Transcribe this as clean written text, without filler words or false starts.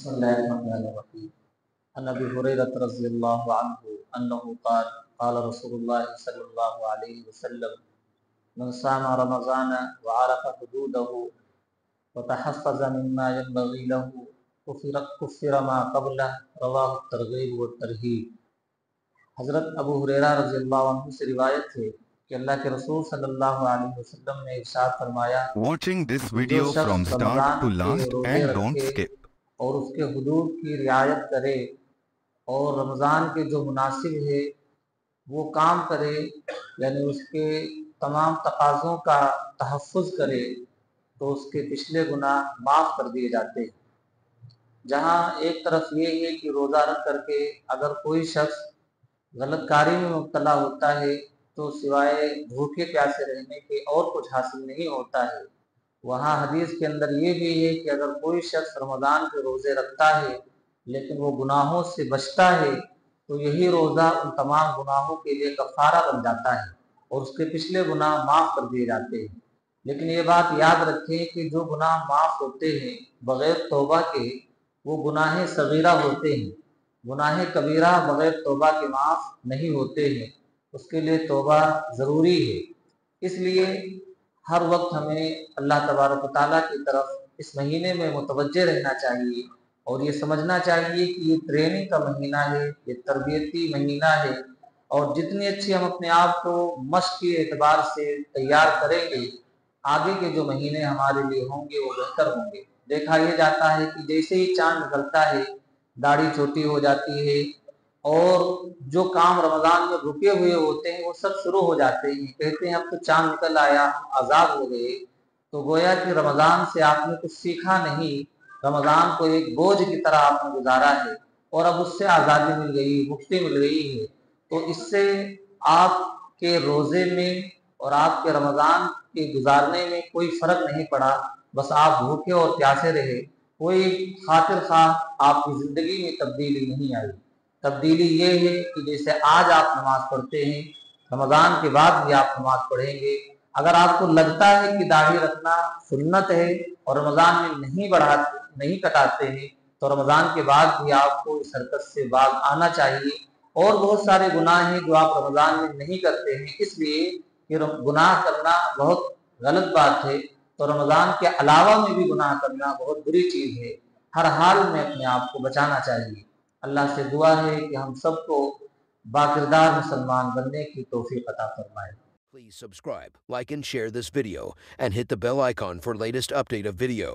بسم الله الرحمن الرحيم. عن ابي هريره رضي الله عنه انه قال قال رسول الله صلى الله عليه وسلم من صام رمضان وعرف حدوده وتحفظ مما ينبغي له كفر ما قبله رواه الترغیب والترہیب۔ حضرت ابو ہریرہ رضی اللہ عنہ سے روایت ہے کہ اللہ کے رسول صلی اللہ علیہ وسلم نے ارشاد فرمایا، Watching this جو video from شخص start رمضان to کے last روزے and don't رکھے skip. اور اس کے حدود کی رعایت کرے اور رمضان کے جو مناسب ہے وہ کام کرے، یعنی اس کے تمام تقاضوں کا تحفظ کرے، تو اس کے پچھلے گناہ معاف کر دیے جاتے ہیں۔ جہاں ایک طرف یہ ہے کہ روزہ رکھ کر کے اگر کوئی شخص غلط کاری میں مبتلا ہوتا ہے تو سوائے بھوکے پیاسے رہنے کے اور کچھ حاصل نہیں ہوتا ہے، وہاں حدیث کے اندر یہ بھی ہے کہ اگر کوئی شخص رمضان کے روزے رکھتا ہے لیکن وہ گناہوں سے بچتا ہے تو یہی روزہ ان تمام گناہوں کے لیے کفارہ بن جاتا ہے اور اس کے پچھلے گناہ معاف کر دیے جاتے ہیں۔ لیکن یہ بات یاد رکھیں کہ جو گناہ معاف ہوتے ہیں بغیر توبہ کے وہ گناہ صغیرہ ہوتے ہیں، گناہ کبیرہ بغیر توبہ کے معاف نہیں ہوتے ہیں، اس کے لیے توبہ ضروری ہے۔ اس لیے ہر وقت ہمیں اللہ تبارک و تعالیٰ کی طرف اس مہینے میں متوجہ رہنا چاہیے اور یہ سمجھنا چاہیے کہ یہ ٹریننگ کا مہینہ ہے، یہ تربیتی مہینہ ہے، اور جتنی اچھی ہم اپنے آپ کو مشق کے اعتبار سے تیار کریں گے، آگے کے جو مہینے ہمارے لیے ہوں گے وہ بہتر ہوں گے۔ دیکھا یہ جاتا ہے کہ جیسے ہی چاند نکلتا ہے داڑھی چھوٹی ہو جاتی ہے اور جو کام رمضان میں رکے ہوئے ہوتے ہیں وہ سب شروع ہو جاتے ہیں، کہتے ہیں اب تو چاند نکل آیا، ہم آزاد ہو گئے۔ تو گویا کہ رمضان سے آپ نے کچھ سیکھا نہیں، رمضان کو ایک بوجھ کی طرح آپ نے گزارا ہے اور اب اس سے آزادی مل گئی، مکتی مل گئی ہے، تو اس سے آپ کے روزے میں اور آپ کے رمضان کے گزارنے میں کوئی فرق نہیں پڑا، بس آپ بھوکے اور پیاسے رہے، کوئی خاطر خواہ آپ کی زندگی میں تبدیلی نہیں آئی۔ تبدیلی یہ ہے کہ جیسے آج آپ نماز پڑھتے ہیں رمضان کے بعد بھی آپ نماز پڑھیں گے۔ اگر آپ کو لگتا ہے کہ داڑھی رکھنا سنت ہے اور رمضان میں نہیں کٹاتے ہیں تو رمضان کے بعد بھی آپ کو اس حرکت سے باز آنا چاہیے۔ اور بہت سارے گناہ ہیں جو آپ رمضان میں نہیں کرتے ہیں، اس لیے کہ گناہ کرنا بہت غلط بات ہے، تو رمضان کے علاوہ میں بھی گناہ کرنا بہت بری چیز ہے۔ ہر حال میں اپنے آپ کو بچانا چاہیے۔ اللہ سے دعا ہے کہ ہم سب کو باکردار مسلمان بننے کی توفیق عطا فرمائے۔ Please subscribe, like and share this video, and hit the bell icon for latest update of video.